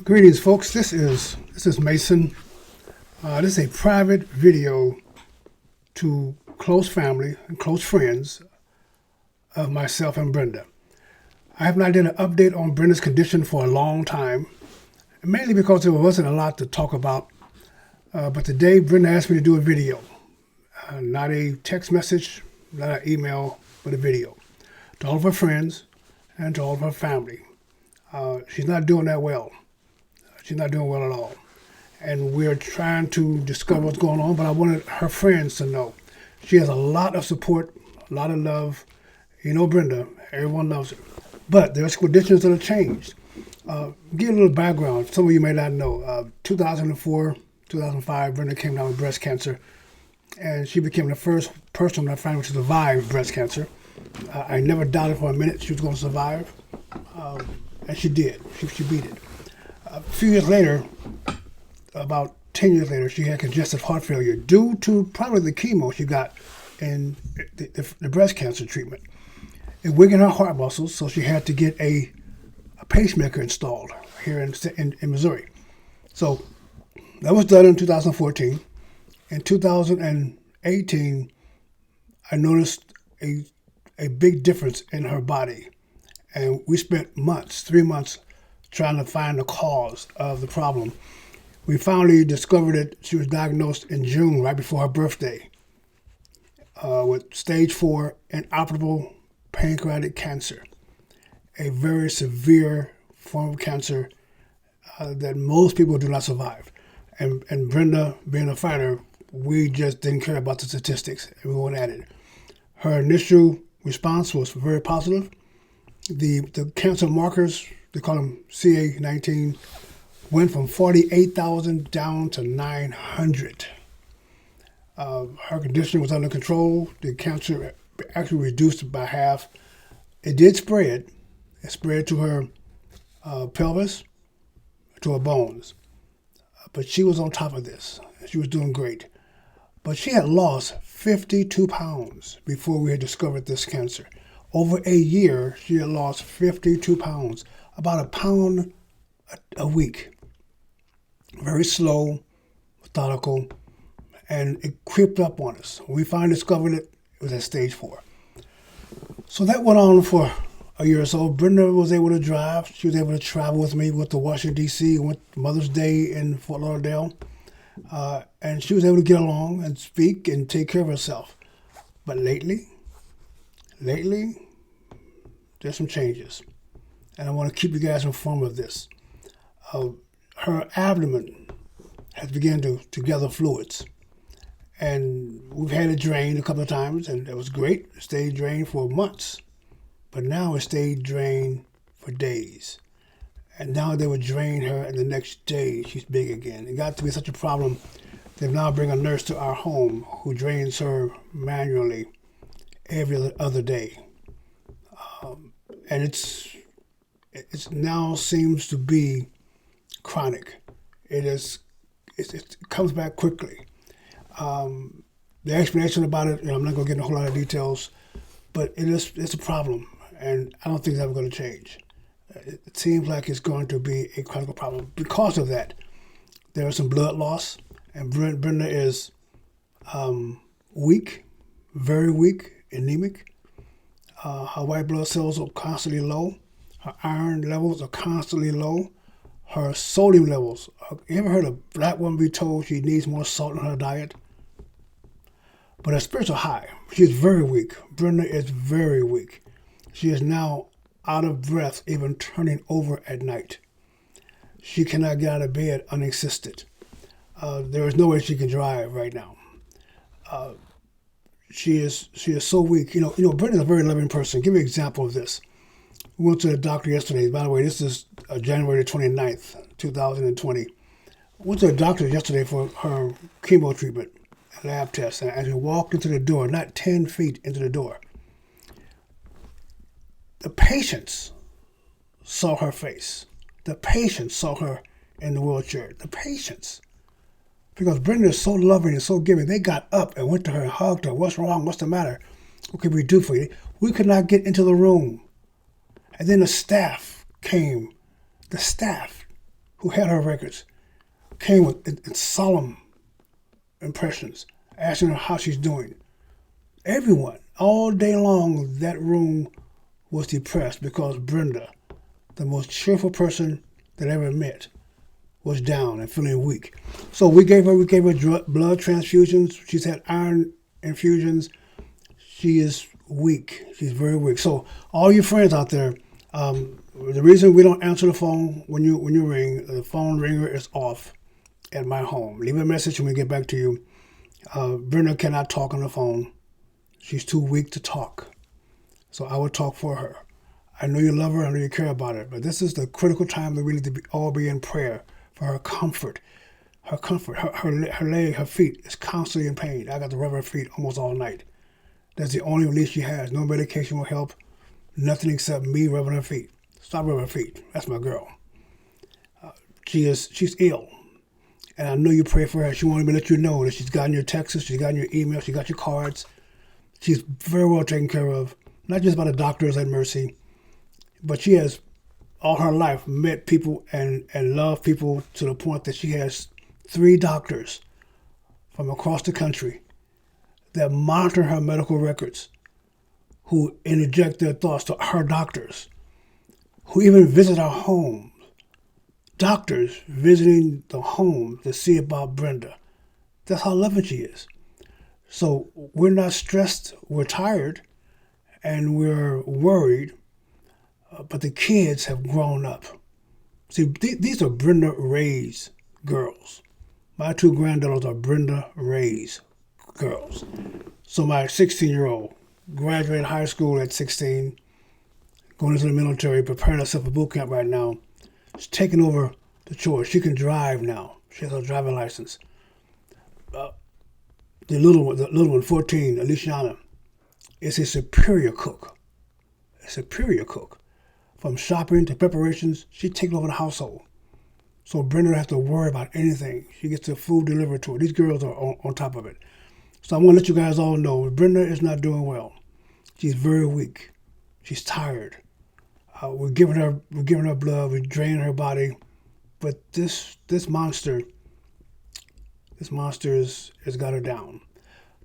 Greetings, folks. This is Mason. This is a private video to close family and close friends of myself and Brynda. I have not done an update on Brynda's condition for a long time, mainly because there wasn't a lot to talk about. But today, Brynda asked me to do a video, not a text message, not an email, but a video to all of her friends and to all of her family. She's not doing that well. She's not doing well at all. And we're trying to discover what's going on, but I wanted her friends to know. She has a lot of support, a lot of love. You know Brynda, everyone loves her. But there's conditions that have changed. Give a little background. Some of you may not know. 2004, 2005, Brynda came down with breast cancer, and she became the first person in our family to survive breast cancer. I never doubted for a minute she was going to survive, and she did. She beat it. A few years later, about 10 years later, she had congestive heart failure due to probably the chemo she got in the breast cancer treatment. It weakened her heart muscles, so she had to get a pacemaker installed here in Missouri. So that was done in 2014. In 2018, I noticed a big difference in her body. And we spent 3 months, trying to find the cause of the problem. We finally discovered that she was diagnosed in June, right before her birthday, with stage 4 inoperable pancreatic cancer, a very severe form of cancer that most people do not survive. And Brynda, being a fighter, we just didn't care about the statistics, and we went at it. Her initial response was very positive. The cancer markers, they call them CA-19, went from 48,000 down to 900. Her condition was under control. The cancer actually reduced by half. It did spread. It spread to her pelvis, to her bones. But she was on top of this. She was doing great. But she had lost 52 pounds before we had discovered this cancer. Over a year, she had lost 52 pounds, about a pound a week. Very slow, methodical, and it creeped up on us. When we finally discovered it, it was at stage 4. So that went on for a year or so. Brynda was able to drive. She was able to travel with me. We went to Washington, D.C., went Mother's Day in Fort Lauderdale. And she was able to get along and speak and take care of herself. But lately, there's some changes. And I want to keep you guys informed of this. Her abdomen has begun to gather fluids. And we've had it drained a couple of times, and it was great. It stayed drained for months. But now it stayed drained for days. And now they would drain her, and the next day she's big again. It got to be such a problem, they've now bring a nurse to our home who drains her manually every other day. And it's now seems to be chronic. It comes back quickly. The explanation about it, I'm not going to get in a whole lot of details, but it's a problem, and I don't think it's ever going to change. It seems like it's going to be a chronic problem. Because of that, there is some blood loss, and Brynda is weak, very weak, anemic. Her white blood cells are constantly low. Her iron levels are constantly low. Her sodium levels. You ever heard a black woman be told she needs more salt in her diet? But her spirits are high. She is very weak. Brynda is very weak. She is now out of breath, even turning over at night. She cannot get out of bed unassisted. There is no way she can drive right now. She is so weak. Brynda is a very loving person. Give me an example of this. We went to the doctor yesterday. By the way, this is January 29th, 2020. Went to the doctor yesterday for her chemo treatment, lab test. And as we walked into the door, not 10 feet into the door, the patients saw her face. The patients saw her in the wheelchair. The patients. Because Brynda is so loving and so giving. They got up and went to her and hugged her. What's wrong? What's the matter? What can we do for you? We could not get into the room. And then the staff came. The staff who had her records, came with in solemn impressions, asking her how she's doing. Everyone, all day long, that room was depressed because Brynda, the most cheerful person that I ever met, was down and feeling weak. So we gave her blood transfusions. She's had iron infusions. She is weak. She's very weak. So all you friends out there, the reason we don't answer the phone when you ring, the phone ringer is off at my home. Leave a message when we get back to you. Brynda cannot talk on the phone. She's too weak to talk. So I will talk for her. I know you love her. I know you care about her. But this is the critical time that we need to all be in prayer for her comfort. Her comfort. Her leg, her feet is constantly in pain. I got to rub her feet almost all night. That's the only relief she has. No medication will help. Nothing except me rubbing her feet. Stop rubbing her feet. That's my girl. She's ill. And I know you pray for her. She wanted me to let you know that she's gotten your texts, she's gotten your emails, she got your cards. She's very well taken care of. Not just by the doctors at Mercy, but she has all her life met people and loved people to the point that she has 3 doctors from across the country that monitor her medical records, who interject their thoughts to her doctors, who even visit our home. Doctors visiting the home to see about Brynda. That's how loving she is. So we're not stressed, we're tired, and we're worried, but the kids have grown up. See, these are Brynda Ray's girls. My 2 granddaughters are Brynda Ray's girls. So my 16-year-old graduated high school at 16, going into the military, preparing herself for boot camp right now. She's taking over the chores. She can drive now. She has her driving license. The little one, 14, Aliciana, is a superior cook. A superior cook. From shopping to preparations, she's taking over the household. So Brynda doesn't have to worry about anything. She gets the food delivered to her. These girls are on top of it. So I want to let you guys all know, Brynda is not doing well. She's very weak. She's tired. We're giving her blood. We're draining her body. But this monster has got her down.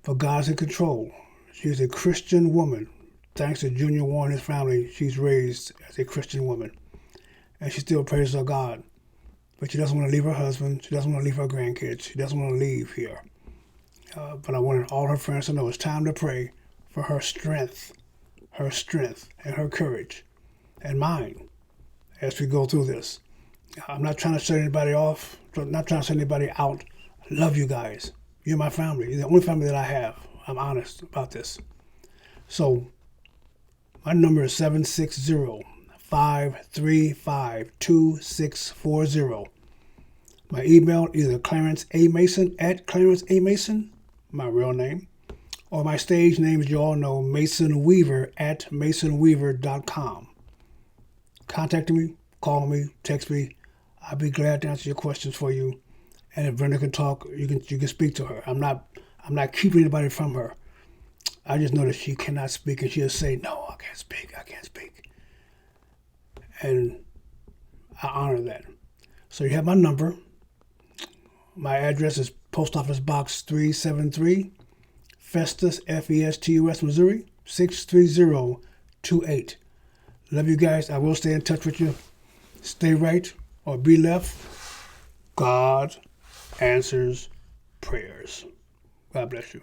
But God's in control. She's a Christian woman. Thanks to Junior Warren and his family, she's raised as a Christian woman. And she still praises her God. But she doesn't want to leave her husband. She doesn't want to leave her grandkids. She doesn't want to leave here. But I wanted all her friends to know it's time to pray for her strength and her courage and mine as we go through this. I'm not trying to shut anybody off. I'm not trying to shut anybody out. I love you guys. You're my family. You're the only family that I have. I'm honest about this. So my number is 760-535-2640. My email either Clarence A. Mason at Clarence A. Mason, my real name, or my stage name, as you all know, Mason Weaver at masonweaver.com. Contact me, call me, text me. I'll be glad to answer your questions for you. And if Brynda can talk, you can speak to her. I'm not keeping anybody from her. I just know that she cannot speak, and she'll say, "No, I can't speak. And I honor that. So you have my number. My address is Post Office Box 373, Festus, Festus, Missouri, 63028. Love you guys. I will stay in touch with you. Stay right or be left. God answers prayers. God bless you.